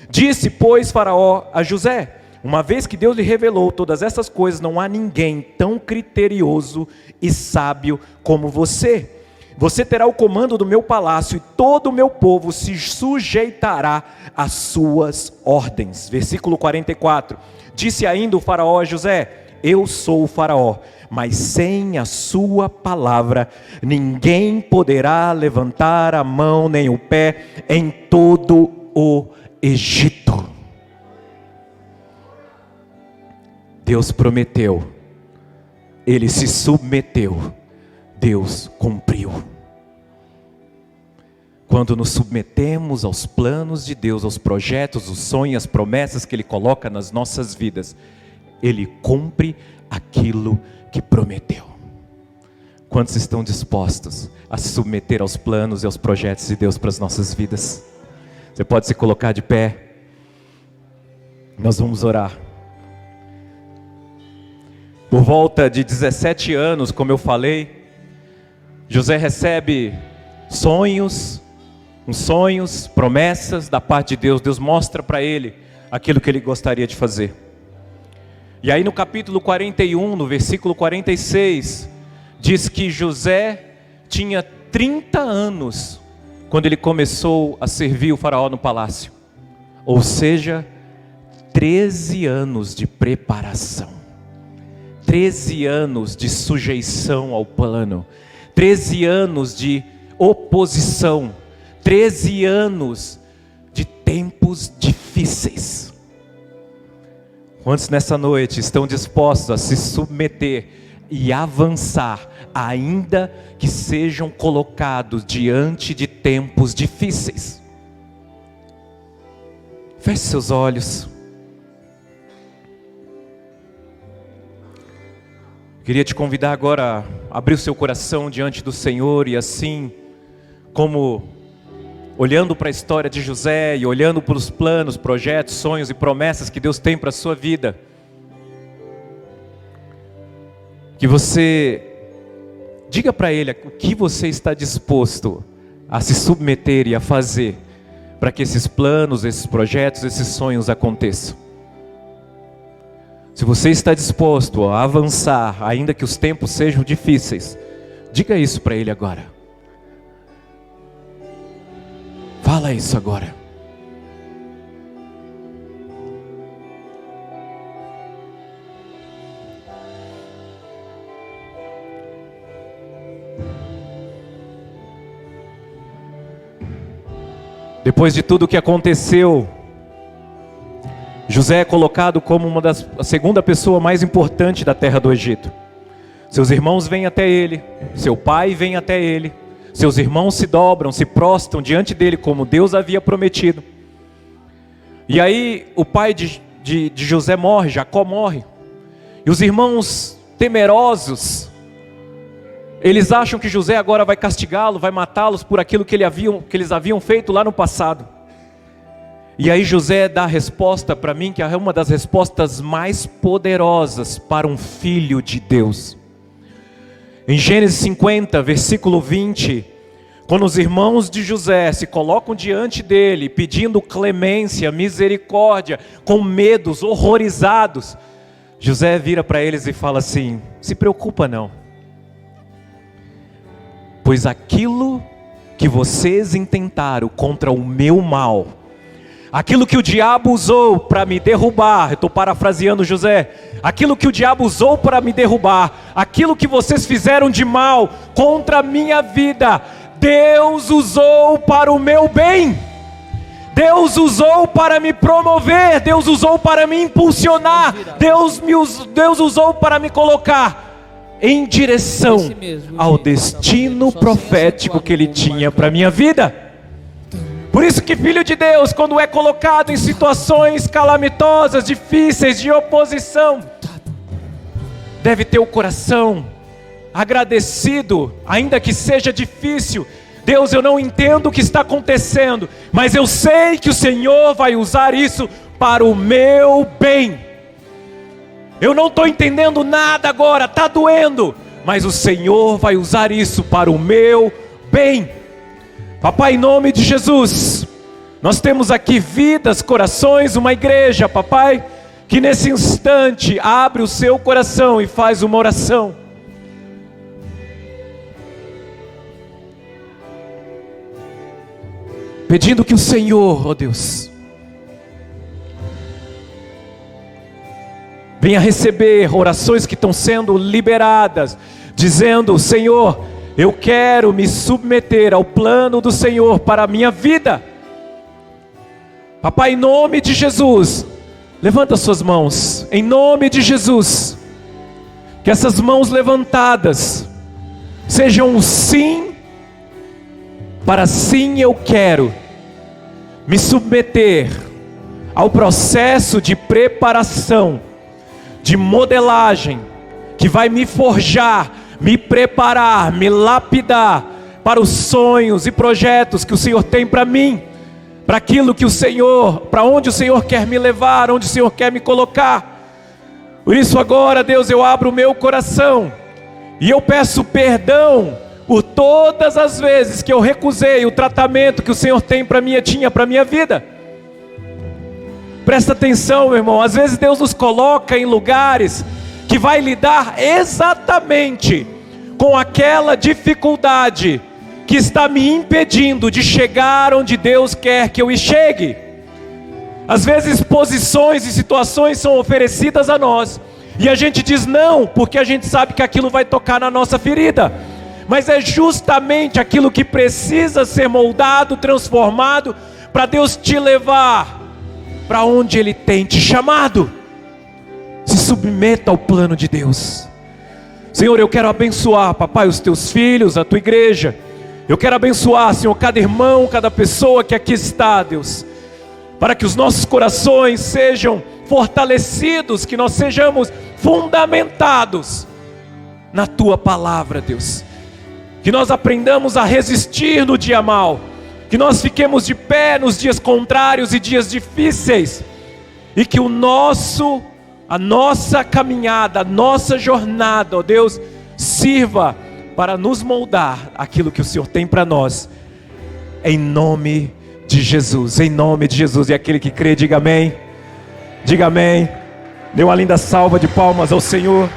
Disse, pois, Faraó a José: uma vez que Deus lhe revelou todas essas coisas, não há ninguém tão criterioso e sábio como você. Você terá o comando do meu palácio, e todo o meu povo se sujeitará às suas ordens. Versículo 44. Disse ainda o Faraó a José: eu sou o Faraó, mas sem a sua palavra ninguém poderá levantar a mão nem o pé em todo o Egito. Deus prometeu, ele se submeteu, Deus cumpriu. Quando nos submetemos aos planos de Deus, aos projetos, os sonhos, as promessas que Ele coloca nas nossas vidas, Ele cumpre aquilo que prometeu. Quantos estão dispostos a se submeter aos planos e aos projetos de Deus para as nossas vidas? Você pode se colocar de pé. Nós vamos orar. Por volta de 17 anos, como eu falei, José recebe sonhos, promessas da parte de Deus. Deus mostra para ele aquilo que ele gostaria de fazer. E aí no capítulo 41, no versículo 46, diz que José tinha 30 anos quando ele começou a servir o faraó no palácio. Ou seja, 13 anos de preparação. 13 anos de sujeição ao plano. 13 anos de oposição, 13 anos de tempos difíceis. Quantos nessa noite estão dispostos a se submeter e avançar, ainda que sejam colocados diante de tempos difíceis? Feche seus olhos. Queria te convidar agora a abrir o seu coração diante do Senhor e assim, como olhando para a história de José e olhando para os planos, projetos, sonhos e promessas que Deus tem para a sua vida, que você diga para Ele o que você está disposto a se submeter e a fazer para que esses planos, esses projetos, esses sonhos aconteçam. Se você está disposto a avançar, ainda que os tempos sejam difíceis, diga isso para Ele agora. Fala isso agora. Depois de tudo o que aconteceu, José é colocado como a segunda pessoa mais importante da terra do Egito. Seus irmãos vêm até ele, seu pai vem até ele, seus irmãos se dobram, se prostram diante dele como Deus havia prometido. E aí o pai de José morre, Jacó morre. E os irmãos temerosos, eles acham que José agora vai castigá-lo, vai matá-los por aquilo que eles haviam feito lá no passado. E aí José dá a resposta para mim, que é uma das respostas mais poderosas para um filho de Deus. Em Gênesis 50, versículo 20, quando os irmãos de José se colocam diante dele, pedindo clemência, misericórdia, com medos, horrorizados, José vira para eles e fala assim: se preocupa não, pois aquilo que vocês intentaram contra o meu mal, aquilo que o diabo usou para me derrubar, eu estou parafraseando José, aquilo que o diabo usou para me derrubar, aquilo que vocês fizeram de mal contra a minha vida, Deus usou para o meu bem, Deus usou para me promover, Deus usou para me impulsionar, Deus usou para me colocar em direção ao destino profético que Ele tinha para a minha vida. Por isso que filho de Deus, quando é colocado em situações calamitosas, difíceis, de oposição, deve ter o coração agradecido, ainda que seja difícil. Deus, eu não entendo o que está acontecendo, mas eu sei que o Senhor vai usar isso para o meu bem. Eu não estou entendendo nada agora, está doendo, mas o Senhor vai usar isso para o meu bem. Papai, em nome de Jesus, nós temos aqui vidas, corações, uma igreja, papai, que nesse instante abre o seu coração e faz uma oração. Pedindo que o Senhor, ó Deus, venha receber orações que estão sendo liberadas, dizendo: Senhor, eu quero me submeter ao plano do Senhor para a minha vida. Papai, em nome de Jesus, levanta suas mãos, em nome de Jesus, que essas mãos levantadas sejam um sim, para sim eu quero me submeter ao processo de preparação, de modelagem, que vai me forjar, me preparar, me lapidar para os sonhos e projetos que o Senhor tem para mim, para aquilo que o Senhor, para onde o Senhor quer me levar, onde o Senhor quer me colocar. Por isso agora, Deus, eu abro o meu coração e eu peço perdão por todas as vezes que eu recusei o tratamento que o Senhor tinha para a minha vida. Presta atenção, meu irmão, às vezes Deus nos coloca em lugares que vai lidar exatamente com aquela dificuldade que está me impedindo de chegar onde Deus quer que eu chegue. Às vezes posições e situações são oferecidas a nós, e a gente diz não, porque a gente sabe que aquilo vai tocar na nossa ferida. mas é justamente aquilo que precisa ser moldado, transformado, para Deus te levar para onde Ele tem te chamado. Se submeta ao plano de Deus. Senhor, eu quero abençoar, papai, os teus filhos, a tua igreja. Eu quero abençoar, Senhor, cada irmão, cada pessoa que aqui está, Deus, para que os nossos corações sejam fortalecidos, que nós sejamos fundamentados na tua palavra, Deus. Que nós aprendamos a resistir no dia mau, que nós fiquemos de pé nos dias contrários e dias difíceis, e que a nossa caminhada, a nossa jornada, ó Deus, sirva para nos moldar aquilo que o Senhor tem para nós, em nome de Jesus, em nome de Jesus. E aquele que crê, diga amém, diga amém. Dê uma linda salva de palmas ao Senhor.